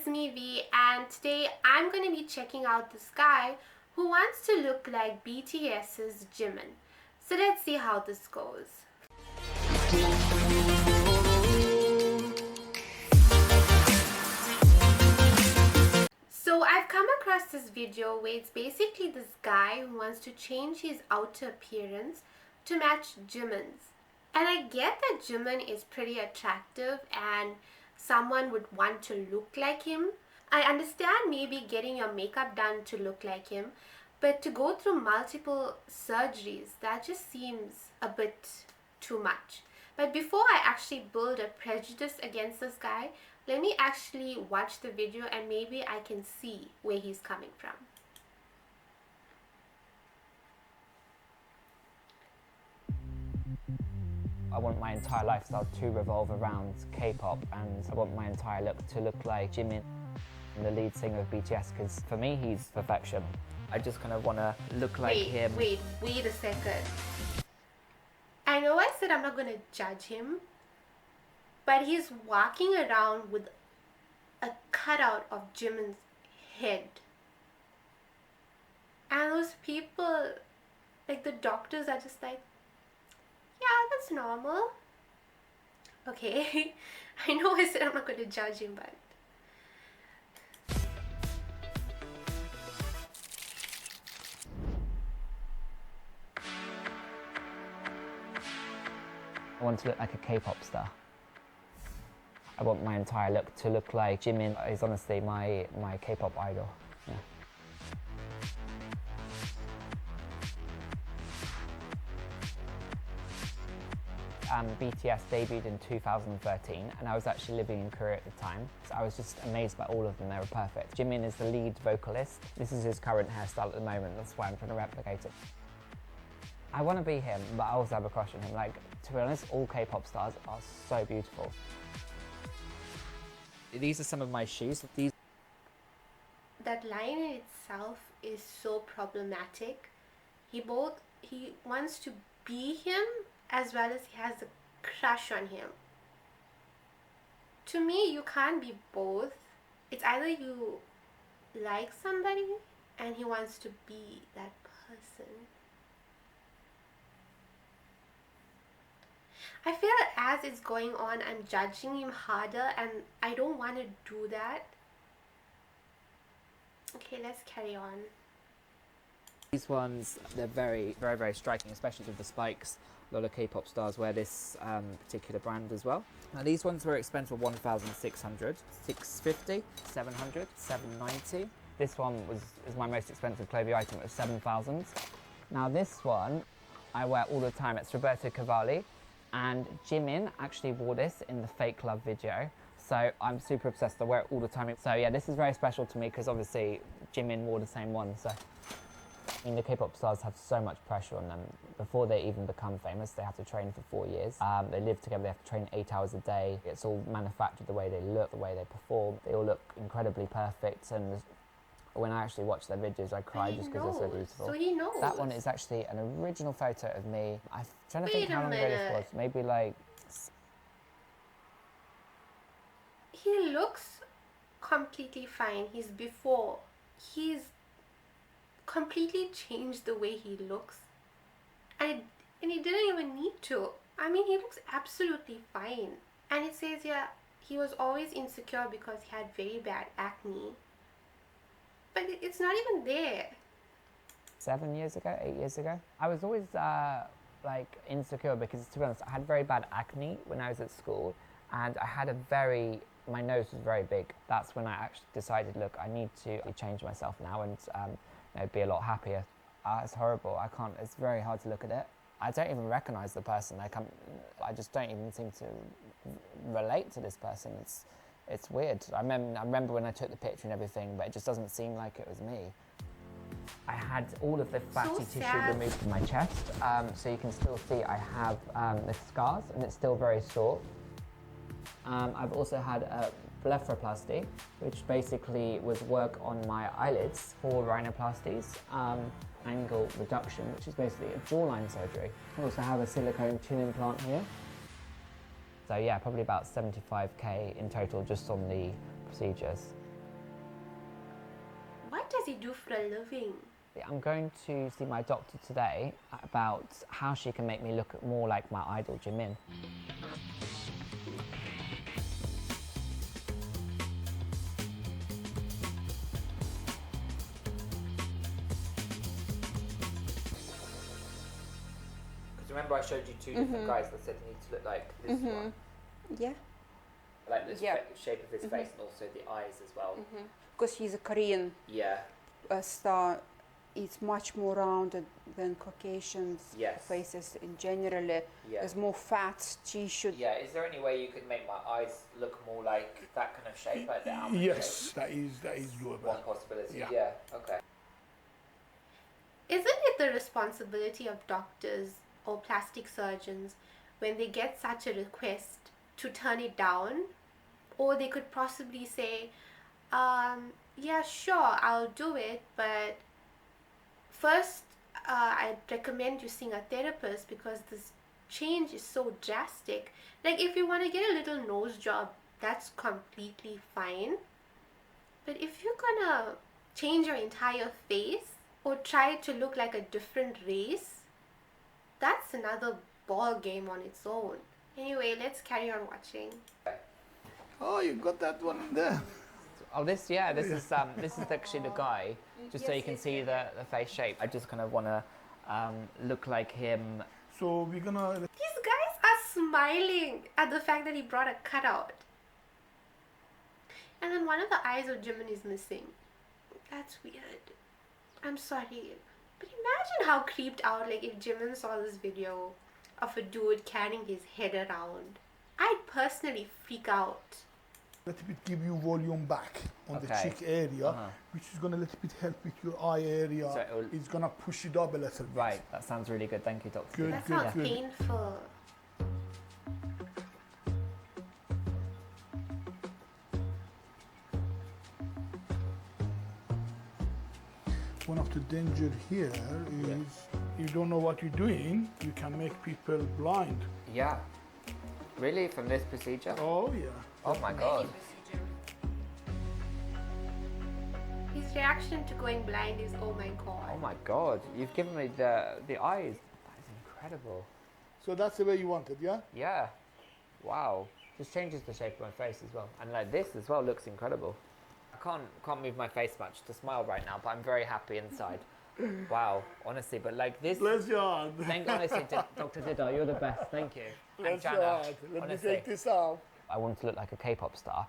it's me V, and today I'm going to be checking out this guy who wants to look like BTS's Jimin. So let's see how this goes. So I've come across this video where it's basically this guy who wants to change his outer appearance to match Jimin's. And I get that Jimin is pretty attractive and someone would want to look like him. I understand maybe getting your makeup done to look like him, but to go through multiple surgeries, that just seems a bit too much. But before I actually build a prejudice against this guy, let me actually watch the video and maybe I can see where he's coming from. I want my entire lifestyle to revolve around K-pop, and I want my entire look to look like Jimin, the lead singer of BTS, because for me he's perfection. I just kind of want to look like him. Wait a second. I know I said I'm not going to judge him, but he's walking around with a cutout of Jimin's head. And those people, like the doctors, are just like, yeah, that's normal. Okay, I know I said I'm not going to judge him, but I want to look like a K-pop star. I want my entire look to look like Jimin. He's honestly my K-pop idol. Yeah. BTS debuted in 2013, and I was actually living in Korea at the time. So I was just amazed by all of them, they were perfect. Jimin is the lead vocalist. This is his current hairstyle at the moment, that's why I'm trying to replicate it. I want to be him, but I also have a crush on him. Like, to be honest, all K-pop stars are so beautiful. These are some of my shoes. that line in itself is so problematic. He wants to be him as well as he has a crush on him. To me, you can't be both. It's either you like somebody and he wants to be that person. I feel as it's going on, I'm judging him harder, and I don't want to do that. Okay, let's carry on. These ones, they're very, very, very striking, especially with the spikes. A lot of K-pop stars wear this particular brand as well. Now these ones were expensive, 1,600, 650, 700, 790. This one is my most expensive clothing item. It was 7,000. Now this one, I wear all the time. It's Roberto Cavalli, and Jimin actually wore this in the Fake Love video. So I'm super obsessed. I wear it all the time. So yeah, this is very special to me because obviously Jimin wore the same one. So I mean, the K-pop stars have so much pressure on them. Before they even become famous, they have to train for 4 years. They live together, they have to train 8 hours a day. It's all manufactured, the way they look, the way they perform. They all look incredibly perfect, and when I actually watch their videos, I cry just because they're so beautiful. So he knows. That one is actually an original photo of me. I'm trying to think how long ago this was. Maybe like... He looks completely fine. He's before. He's completely changed the way he looks. And he didn't even need to. I mean, he looks absolutely fine. And it says here, he was always insecure because he had very bad acne. But it's not even there. 7 years ago, 8 years ago. I was always like insecure because, to be honest, I had very bad acne when I was at school, and I had my nose was very big. That's when I actually decided, look, I need to change myself now and be a lot happier. It's horrible. It's very hard to look at it. I don't even recognize the person. I just don't even seem to relate to this person. It's weird. I remember when I took the picture and everything, but it just doesn't seem like it was me. I had all of the fatty tissue removed from my chest, so you can still see I have the scars, and it's still very sore. I've also had a blepharoplasty, which basically was work on my eyelids for rhinoplasties, angle reduction, which is basically a jawline surgery. I also have a silicone chin implant here. So yeah, probably about 75k in total just on the procedures. What does he do for a living? I'm going to see my doctor today about how she can make me look more like my idol, Jimin. Because remember I showed you two different guys that said you need to look like this one? Yeah. Like the Yeah. shape of his face and also the eyes as well. Because he's a Korean Yeah. star, it's much more rounded than Caucasians' Yes. faces in generally. Yeah. There's more fat tissue. Yeah, is there any way you could make my eyes look more like that kind of shape, like the almond Yes, shape? that is doable. One possibility. Yeah. Yeah. Okay. Isn't it the responsibility of doctors or plastic surgeons when they get such a request to turn it down? Or they could possibly say, yeah, sure, I'll do it, but first I recommend you seeing a therapist because this change is so drastic. Like if you want to get a little nose job, that's completely fine. But if you're gonna change your entire face or try to look like a different race, that's another ball game on its own. Anyway, let's carry on watching. Oh, you got that one in there. Oh, this is actually the guy, just so you can see the face shape. I just kind of want to look like him. So we're gonna. These guys are smiling at the fact that he brought a cutout. And then one of the eyes of Jimin is missing. That's weird. I'm sorry. But imagine how creeped out, like if Jimin saw this video of a dude carrying his head around. I'd personally freak out. Little bit give you volume back on the Okay. cheek area, which is gonna little bit help with your eye area. So it'll- It's gonna push it up a little bit. Right, that sounds really good. Thank you, Doctor. Good. That sounds good. painful. One of the danger here is you don't know what you're doing. You can make people blind. Yeah. Really? From this procedure? Oh yeah. Oh my god. His reaction to going blind is, oh my god. Oh my god. You've given me the eyes. That is incredible. So that's the way you want it, yeah? Yeah. Wow. Just changes the shape of my face as well. And like this as well looks incredible. I can't move my face much to smile right now, but I'm very happy inside. Wow, honestly, but like this. Bless your heart. Honestly, Dr. Didar, you're the best. Thank you. And Bless your Jana, heart. Let honestly, me take this off. I want to look like a K-pop star,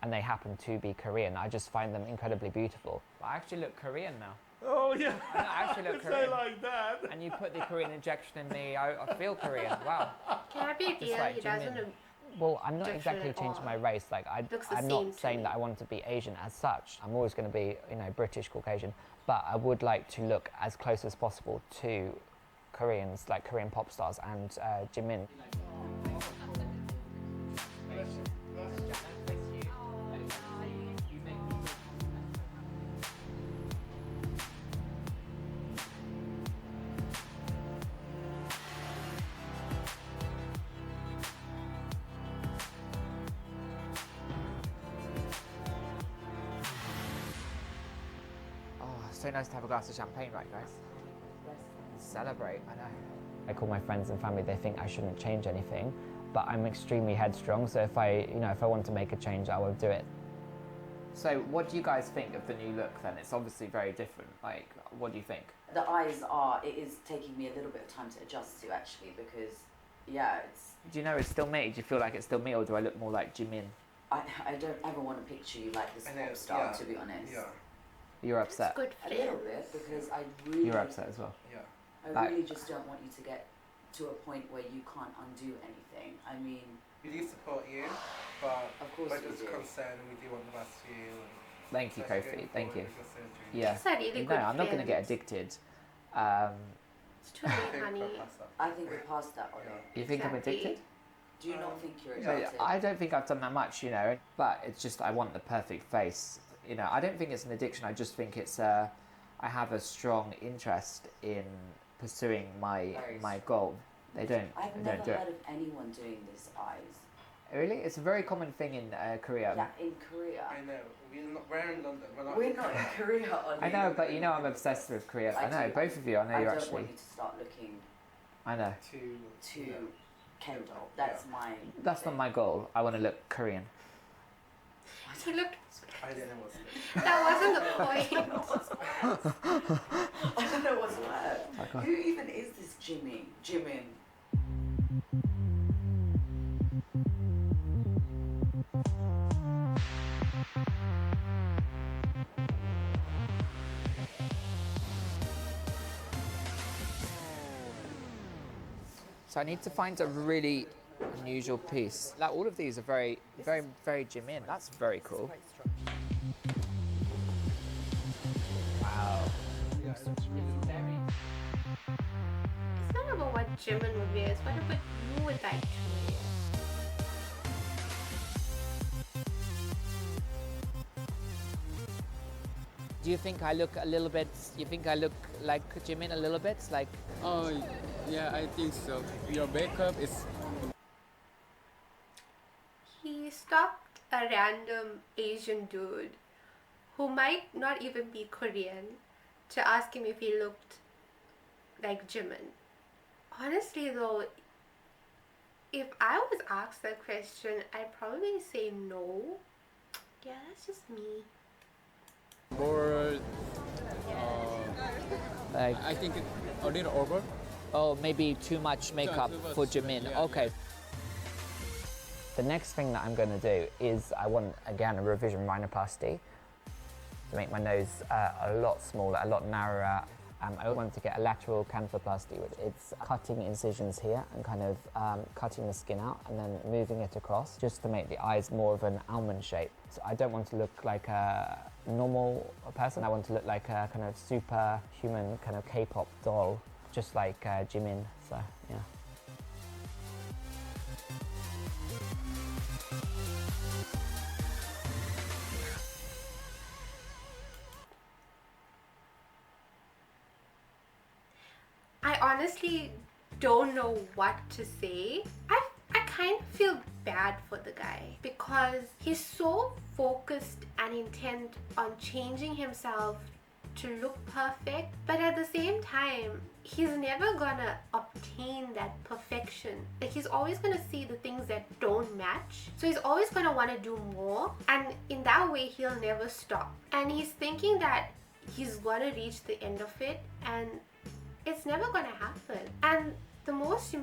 and they happen to be Korean. I just find them incredibly beautiful. I actually look Korean now. Oh yeah. I actually look Say Korean. like that. And you put the Korean injection in me, I feel Korean. Wow. Can I be real? like He Jimin. doesn't. Well, I'm not Different exactly at changing all. my race. Like Looks the I'm same not to saying me. that I want to be Asian as such. I'm always going to be, British, Caucasian. But I would like to look as close as possible to Koreans, like Korean pop stars and Jimin. Oh, so nice to have a glass of champagne, right, guys? Celebrate, I know. I call my friends and family, they think I shouldn't change anything, but I'm extremely headstrong, so if I want to make a change, I will do it. So what do you guys think of the new look then? It's obviously very different. Like, what do you think? The eyes it is taking me a little bit of time to adjust to actually because, yeah, it's, Do you know it's still me? Do you feel like it's still me, or do I look more like Jimin? I don't ever want to picture you like this pop star, to be honest. You're It's upset. good A for little him. bit because I really, You're upset as well. I really just don't want you to get to a point where you can't undo anything. I mean, We do support you, but Of course we're we just do. concerned we do want the best for you. And Thank you, especially Kofi. going Thank you. forward with your surgery. Yeah. It's a really No, good I'm not going to get friend. addicted. It's too I late, think honey. we're past that. I think we're past that already. You think I'm Exactly. addicted? Do you not think you're No, addicted? I don't think I've done that much, but it's just I want the perfect face. I don't think it's an addiction. I just think it's I have a strong interest in pursuing my Very goal. They don't I've they never don't do heard it. of anyone doing this eyes. Really? It's a very common thing in Korea. Yeah, in Korea. I know. We're in London. We're not in Korea, Ollie. I know, but you know I'm obsessed with Korea. I know, do. both of you. I know I you're don't actually. want you to start looking I know. to Kendall. That's my. That's not my goal. I want to look Korean. You looked. I don't know what's That wasn't the point. I don't know what's worse. Who even is this Jimin? Jimin. So I need to find a really unusual piece. Like all of these are very, very, very Jimin. That's very cool. Wow. It's not about what Jimin would wear, it's what about you would like to wear. Do you think I look a little bit? You think I look like Jimin a little bit? Like Oh, yeah, I think so. Your makeup is. He stopped a random Asian dude who might not even be Korean to ask him if he looked like Jimin. Honestly though, if I was asked that question, I'd probably say no. Yeah, that's just me. More, like I think a little over. oh, maybe too much makeup too much, for Jimin. yeah, Okay. The next thing that I'm going to do is I want, again, a revision rhinoplasty to make my nose a lot smaller, a lot narrower. I want to get a lateral canthoplasty, which it's cutting incisions here and kind of cutting the skin out and then moving it across just to make the eyes more of an almond shape. So I don't want to look like a normal person. I want to look like a kind of superhuman kind of K-pop doll, just like Jimin. So, yeah. I honestly don't know what to say. I kind of feel bad for the guy because he's so focused and intent on changing himself to look perfect, but at the same time he's never gonna obtain that perfection. Like he's always gonna see the things that don't match, so he's always gonna want to do more, and in that way he'll never stop, and he's thinking that he's gonna reach the end of it, and it's never gonna happen. And the most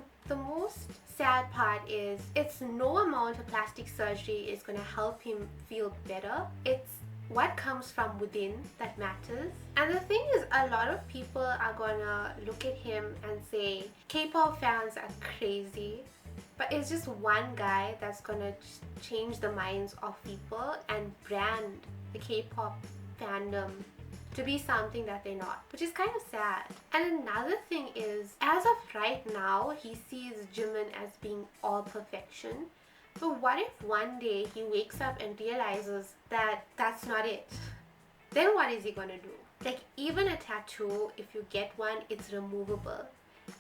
sad part is it's no amount of plastic surgery is gonna help him feel better. It's what comes from within that matters. And the thing is, a lot of people are gonna look at him and say K-pop fans are crazy, but it's just one guy that's gonna change the minds of people and brand the K-pop fandom to be something that they're not, which is kind of sad. And another thing is, as of right now, he sees Jimin as being all perfection. But what if one day he wakes up and realizes that that's not it? Then what is he gonna do? Like, even a tattoo, if you get one, it's removable.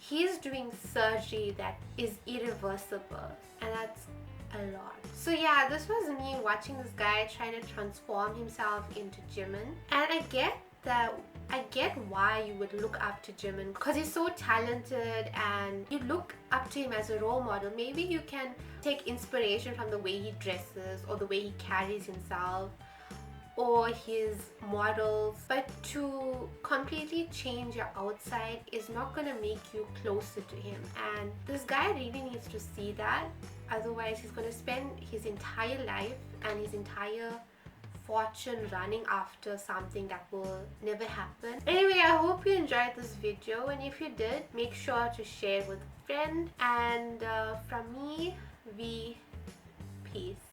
He's doing surgery that is irreversible, and that's a lot. So yeah, this was me watching this guy trying to transform himself into Jimin, and I get why you would look up to Jimin because he's so talented and you look up to him as a role model. Maybe you can take inspiration from the way he dresses or the way he carries himself or his models, but to completely change your outside is not going to make you closer to him, and this guy really needs to see that. Otherwise he's going to spend his entire life and his entire fortune running after something that will never happen. Anyway, I hope you enjoyed this video, and if you did, make sure to share with a friend. And from me, peace.